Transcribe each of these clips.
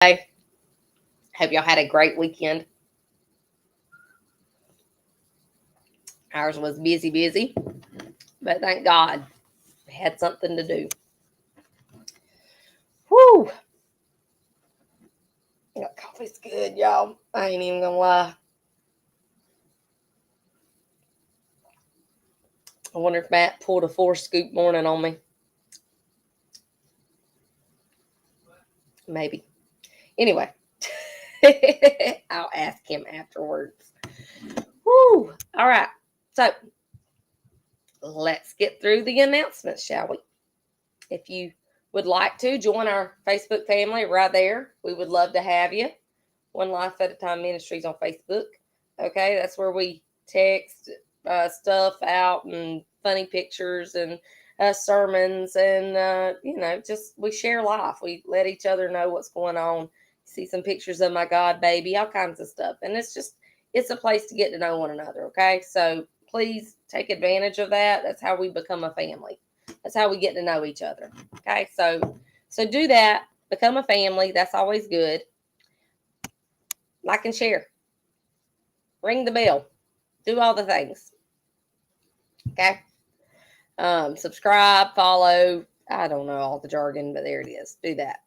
Hope y'all had a great weekend. Ours was busy, but thank God we had something to do. Whew. That coffee's good, y'all. I ain't even gonna lie. I wonder if Matt pulled a 4-scoop morning on me. Maybe. Anyway, I'll ask him afterwards. Whew. All right. So let's get through the announcements, shall we? If you would like to join our Facebook family right there, we would love to have you. One Life at a Time Ministries on Facebook. Okay, that's where we text stuff out and funny pictures and sermons and just we share life. We let each other know what's going on. See some pictures of my God baby, all kinds of stuff, and it's a place to get to know one another. Okay, so please take advantage of that. That's how we become a family. That's how we get to know each other. Okay, so do that. Become a family. That's always good. Like and share. Ring the bell. Do all the things. Okay. Subscribe, follow. I don't know all the jargon, but there it is. Do that.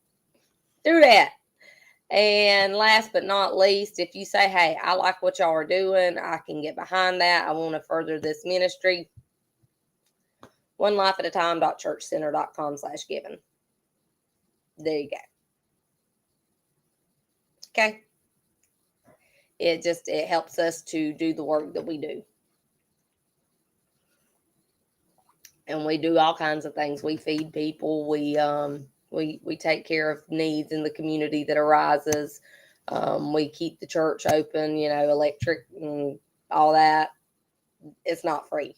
Do that. And last but not least, if you say, hey, I like what y'all are doing, I can get behind that. I want to further this ministry. onelifeatatime.churchcenter.com/giving. There you go. Okay. It helps us to do the work that we do. And we do all kinds of things. We feed people. We take care of needs in the community that arises. We keep the church open, electric and all that. It's not free.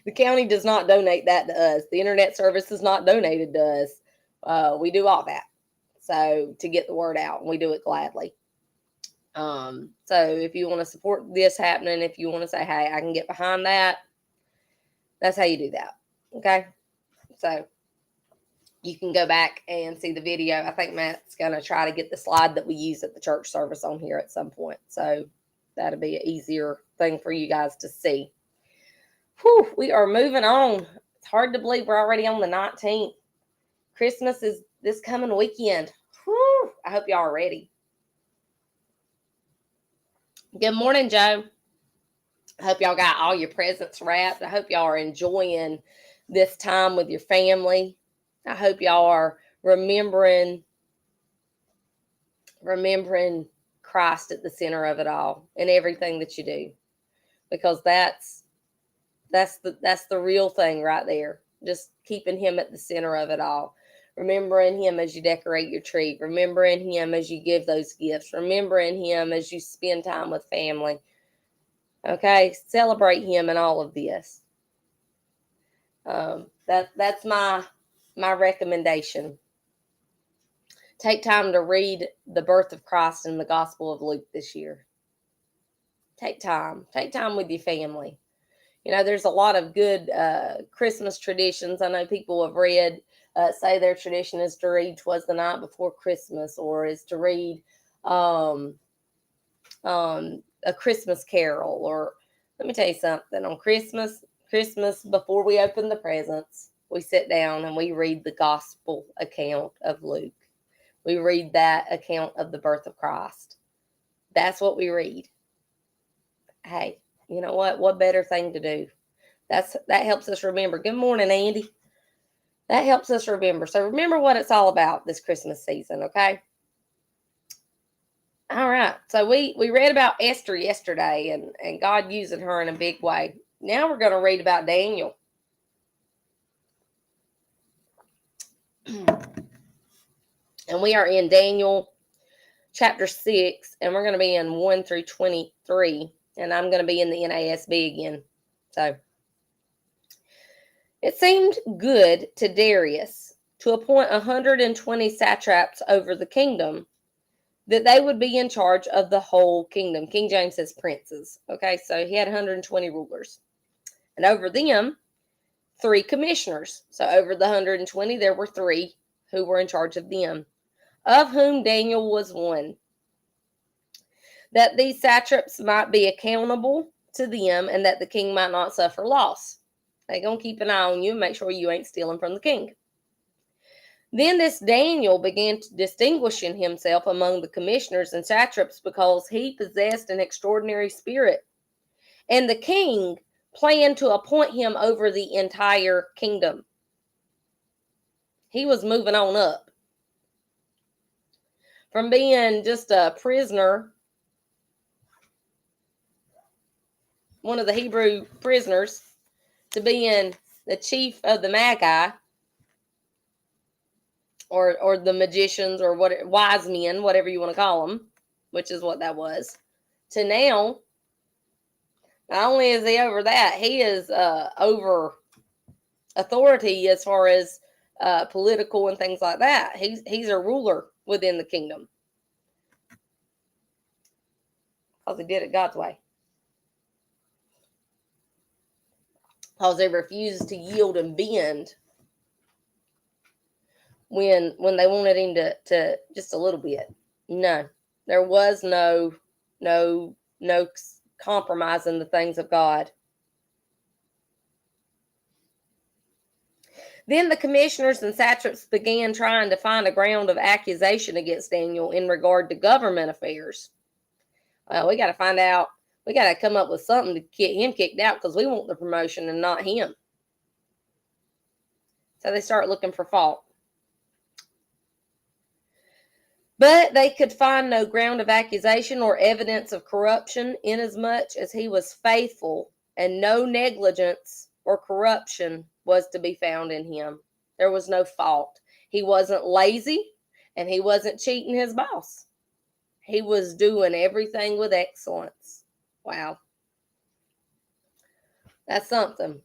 The county does not donate that to us. The internet service is not donated to us. We do all that. So to get the word out, and we do it gladly. So if you want to support this happening, if you want to say, hey, I can get behind that, that's how you do that. Okay. So you can go back and see the video. I think Matt's going to try to get the slide that we use at the church service on here at some point. So that'll be an easier thing for you guys to see. Whew, we are moving on. It's hard to believe we're already on the 19th. Christmas is this coming weekend. Whew, I hope y'all are ready. Good morning, Joe. I hope y'all got all your presents wrapped. I hope y'all are enjoying this time with your family. I hope y'all are remembering Christ at the center of it all in everything that you do, because that's the real thing right there. Just keeping him at the center of it all. Remembering him as you decorate your tree. Remembering him as you give those gifts. Remembering him as you spend time with family. Okay, celebrate him in all of this. That's my recommendation. Take time to read the birth of Christ in the Gospel of Luke this year. Take time with your family. There's a lot of good Christmas traditions. I know people have read, say their tradition is to read 'Twas the Night Before Christmas, or is to read A Christmas Carol. Or let me tell you something. On Christmas, before we open the presents, we sit down and we read the gospel account of Luke. We read that account of the birth of Christ. That's what we read. Hey, you know what? What better thing to do? That helps us remember. Good morning, Andy. That helps us remember. So remember what it's all about this Christmas season, okay? All right. So we read about Esther yesterday and God using her in a big way. Now we're going to read about Daniel. And we are in Daniel chapter 6, and we're going to be in 1 through 23. And I'm going to be in the NASB again. So it seemed good to Darius to appoint 120 satraps over the kingdom, that they would be in charge of the whole kingdom. King James says princes. Okay, so he had 120 rulers. And over them, 3 commissioners. So over the 120, there were 3 who were in charge of them. of whom Daniel was one, that these satraps might be accountable to them and that the king might not suffer loss. They're going to keep an eye on you and make sure you ain't stealing from the king. Then this Daniel began distinguishing himself among the commissioners and satraps because he possessed an extraordinary spirit. And the king planned to appoint him over the entire kingdom. He was moving on up from being just a prisoner, one of the Hebrew prisoners, to being the chief of the Magi, or the magicians, or wise men, whatever you want to call them, which is what that was, to now, not only is he over that, he is over authority as far as political and things like that. He's a ruler within the kingdom because he did it God's way. Because they refused to yield and bend when they wanted him to just a little bit. No, there was no compromising the things of God. Then the commissioners and satraps began trying to find a ground of accusation against Daniel in regard to government affairs. Well, we got to find out. We got to come up with something to get him kicked out because we want the promotion and not him. So they start looking for fault. But they could find no ground of accusation or evidence of corruption, inasmuch as he was faithful, and no negligence or corruption was to be found in him. There was no fault. He wasn't lazy, and he wasn't cheating his boss. He was doing everything with excellence. Wow. That's something.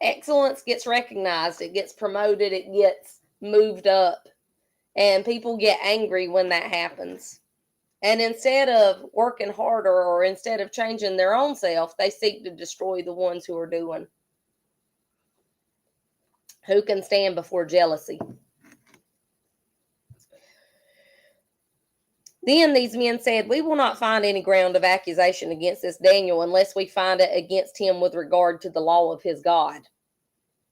Excellence gets recognized, it gets promoted, it gets moved up, and people get angry when that happens. And instead of working harder, or instead of changing their own self, they seek to destroy the ones who are doing. Who can stand before jealousy? Then these men said, "We will not find any ground of accusation against this Daniel unless we find it against him with regard to the law of his God."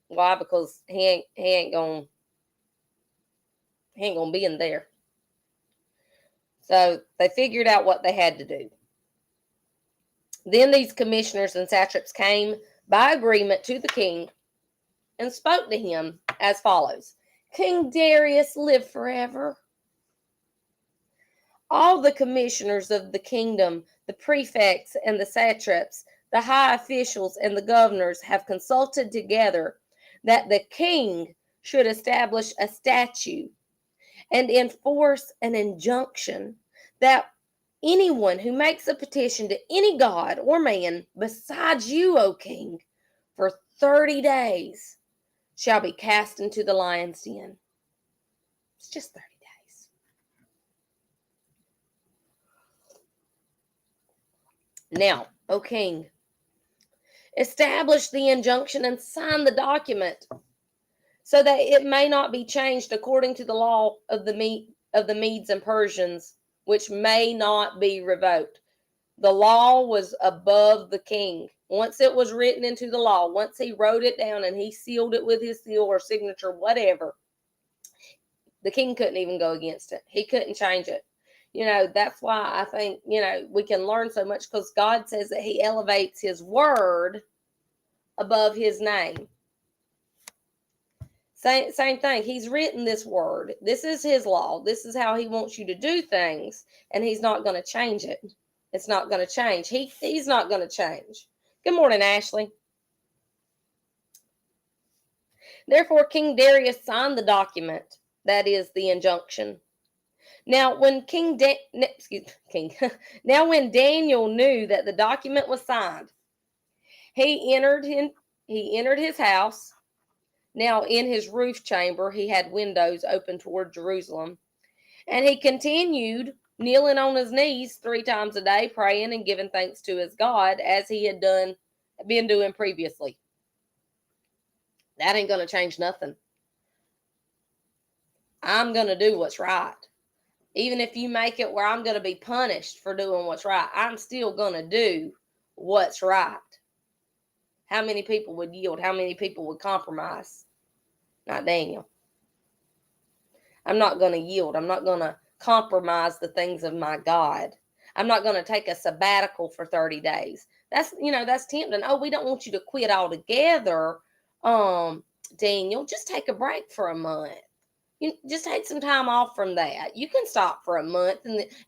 Why? Because he ain't gonna be in there. So they figured out what they had to do. Then these commissioners and satraps came by agreement to the king and spoke to him as follows: "King Darius, live forever. All the commissioners of the kingdom, the prefects and the satraps, the high officials and the governors have consulted together that the king should establish a statute and enforce an injunction that anyone who makes a petition to any god or man besides you, O king, for 30 days shall be cast into the lion's den." It's just 30 days. Now, O king, establish the injunction and sign the document so that it may not be changed according to the law of the Medes and Persians, which may not be revoked. The law was above the king. Once it was written into the law, once he wrote it down and he sealed it with his seal or signature, whatever, the king couldn't even go against it. He couldn't change it. That's why I think, we can learn so much, because God says that he elevates his word above his name. Same thing. He's written this word. This is his law. This is how he wants you to do things, and he's not going to change it. It's not going to change. He's not going to change. Good morning, Ashley. Therefore, King Darius signed the document, that is the injunction. Now, when when Daniel knew that the document was signed, he entered his house. Now, in his roof chamber, he had windows open toward Jerusalem, and he continued kneeling on his knees 3 times a day, praying and giving thanks to his God, as he had been doing previously. That ain't going to change nothing. I'm going to do what's right. Even if you make it where I'm going to be punished for doing what's right, I'm still going to do what's right. How many people would yield? How many people would compromise? Not Daniel. I'm not going to yield. I'm not going to compromise the things of my God. I'm not going to take a sabbatical for 30 days. That's tempting. Oh, we don't want you to quit altogether. Daniel, just take a break for a month. You just take some time off from that. You can stop for a month,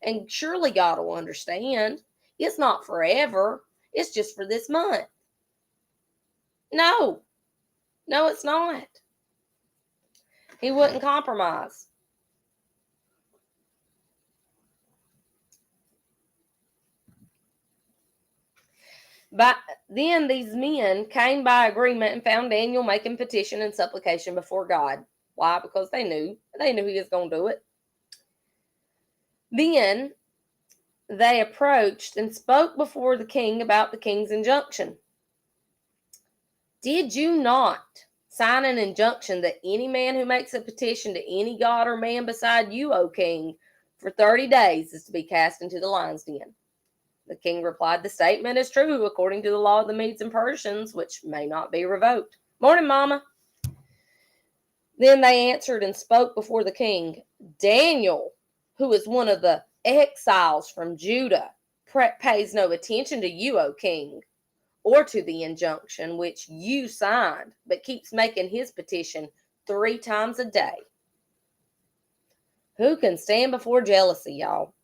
and surely God will understand. It's not forever. It's just for this month. No, it's not. He wouldn't compromise. But then these men came by agreement and found Daniel making petition and supplication before God. Why? Because they knew he was going to do it. Then they approached and spoke before the king about the king's injunction. Did you not sign an injunction that any man who makes a petition to any god or man beside you, O king, for 30 days is to be cast into the lion's den? The king replied, the statement is true according to the law of the Medes and Persians, which may not be revoked. Morning, Mama. Then they answered and spoke before the king. Daniel, who is one of the exiles from Judah, pays no attention to you, O king, or to the injunction which you signed, but keeps making his petition 3 times a day. Who can stand before jealousy, y'all?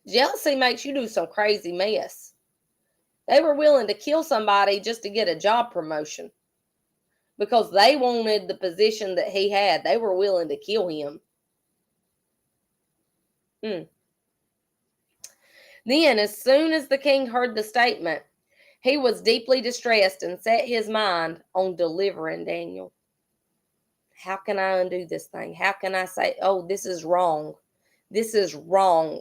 Jealousy makes you do some crazy mess. They were willing to kill somebody just to get a job promotion. Because they wanted the position that he had. They were willing to kill him. Then, as soon as the king heard the statement, he was deeply distressed and set his mind on delivering Daniel. How can I undo this thing? How can I say, oh, this is wrong? This is wrong.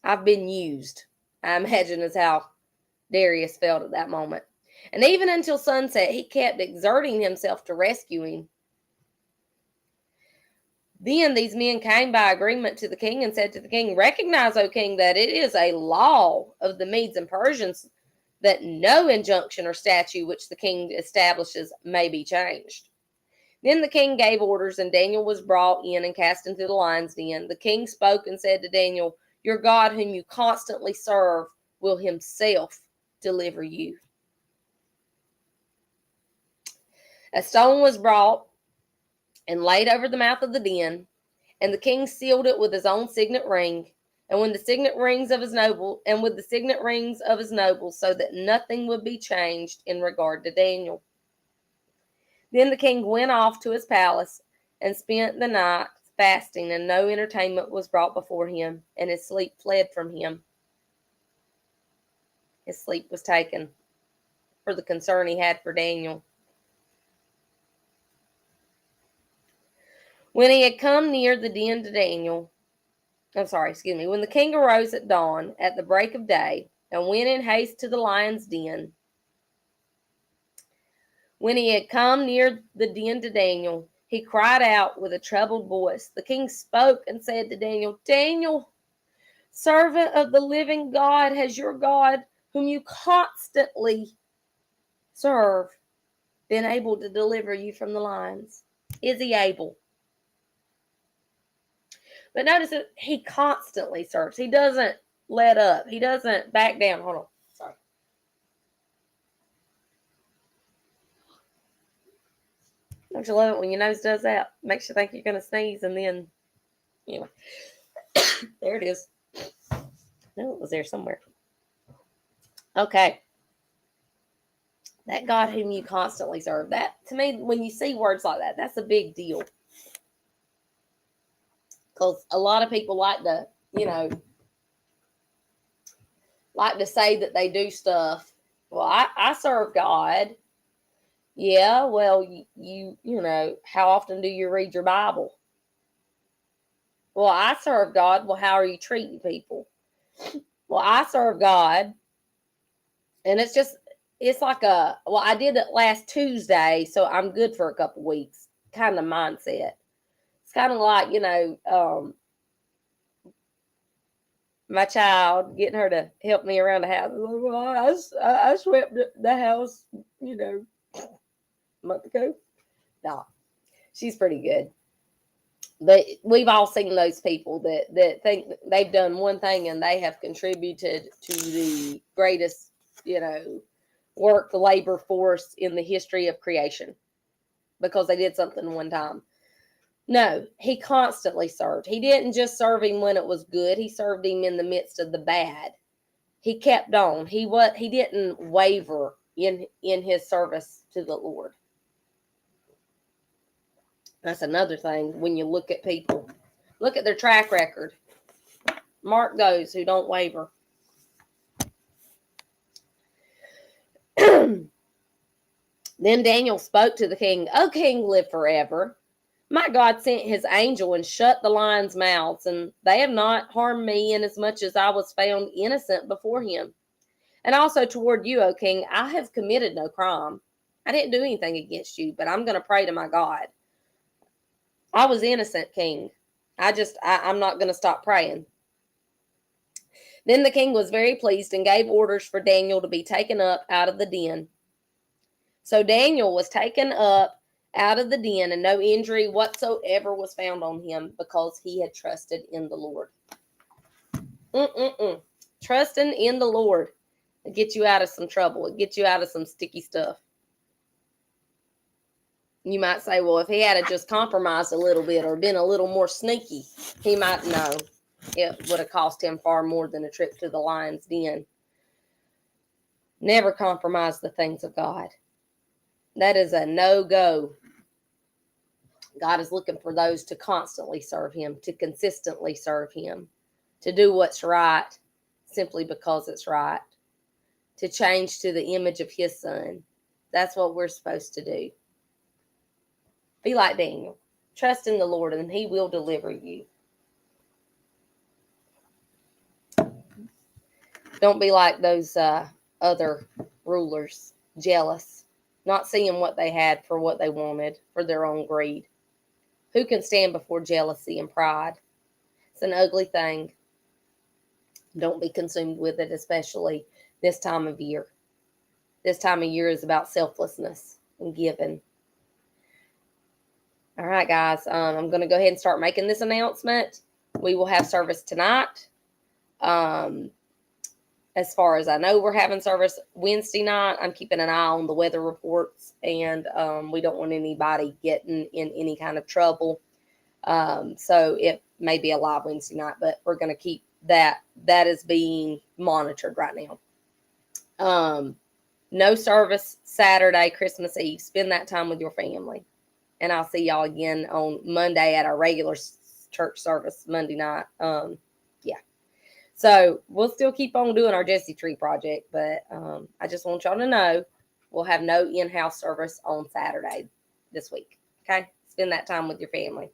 I've been used. I imagine is how Darius felt at that moment. And even until sunset, he kept exerting himself to rescue him. Then these men came by agreement to the king and said to the king, recognize, O king, that it is a law of the Medes and Persians that no injunction or statute which the king establishes may be changed. Then the king gave orders, and Daniel was brought in and cast into the lion's den. The king spoke and said to Daniel, your God, whom you constantly serve, will himself deliver you. A stone was brought and laid over the mouth of the den, and the king sealed it with his own signet ring, and with the signet rings of his nobles, so that nothing would be changed in regard to Daniel. Then the king went off to his palace and spent the night fasting, and no entertainment was brought before him, and his sleep fled from him. His sleep was taken for the concern he had for Daniel. When he had come near the den to Daniel, when the king arose at dawn at the break of day and went in haste to the lion's den. When he had come near the den to Daniel, he cried out with a troubled voice. The king spoke and said to Daniel, Daniel, servant of the living God, has your God, whom you constantly serve, been able to deliver you from the lions? Is he able? But notice that he constantly serves. He doesn't let up. He doesn't back down. Hold on. Sorry. Don't you love it when your nose does that? Makes you think you're going to sneeze, and then, anyway. There it is. No, it was there somewhere. Okay. That God whom you constantly serve. That, to me, when you see words like that, that's a big deal. Because a lot of people like to, like to say that they do stuff. Well, I serve God. Yeah, well, you know, how often do you read your Bible? Well, I serve God. Well, how are you treating people? Well, I serve God. And it's like I did it last Tuesday, so I'm good for a couple weeks kind of mindset. It's kind of like, my child, getting her to help me around the house. Well, I swept the house, a month ago. No, she's pretty good. But we've all seen those people that think they've done one thing and they have contributed to the greatest, work labor force in the history of creation because they did something one time. No, he constantly served. He didn't just serve him when it was good. He served him in the midst of the bad. He kept on. He didn't waver in his service to the Lord. That's another thing when you look at people. Look at their track record. Mark those who don't waver. Then Daniel spoke to the king, "O king, live forever. My God sent his angel and shut the lions' mouths, and they have not harmed me inasmuch as I was found innocent before him. And also toward you, O king, I have committed no crime. I didn't do anything against you, but I'm going to pray to my God. I was innocent, king. I'm not going to stop praying." Then the king was very pleased and gave orders for Daniel to be taken up out of the den. So Daniel was taken up out of the den, and no injury whatsoever was found on him because he had trusted in the Lord. Trusting in the Lord will get you out of some trouble. It gets you out of some sticky stuff. You might say, well, if he had just compromised a little bit or been a little more sneaky, he might know. It would have cost him far more than a trip to the lion's den. Never compromise the things of God. That is a no-go. God is looking for those to constantly serve him, to consistently serve him, to do what's right simply because it's right, to change to the image of his son. That's what we're supposed to do. Be like Daniel. Trust in the Lord and he will deliver you. Don't be like those other rulers, jealous, not seeing what they had for what they wanted, for their own greed. Who can stand before jealousy and pride? It's an ugly thing. Don't be consumed with it, especially this time of year. This time of year is about selflessness and giving. All right, guys, I'm going to go ahead and start making this announcement. We will have service tonight. As far as I know, we're having service Wednesday night. I'm keeping an eye on the weather reports, and we don't want anybody getting in any kind of trouble. So it may be a live Wednesday night, but we're going to keep that. That is being monitored right now. No service Saturday, Christmas Eve. Spend that time with your family. And I'll see y'all again on Monday at our regular church service Monday night. So we'll still keep on doing our Jesse Tree project, but I just want y'all to know we'll have no in-house service on Saturday this week. Okay? Spend that time with your family.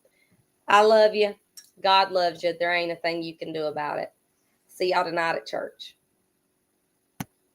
I love you. God loves you. There ain't a thing you can do about it. See y'all tonight at church.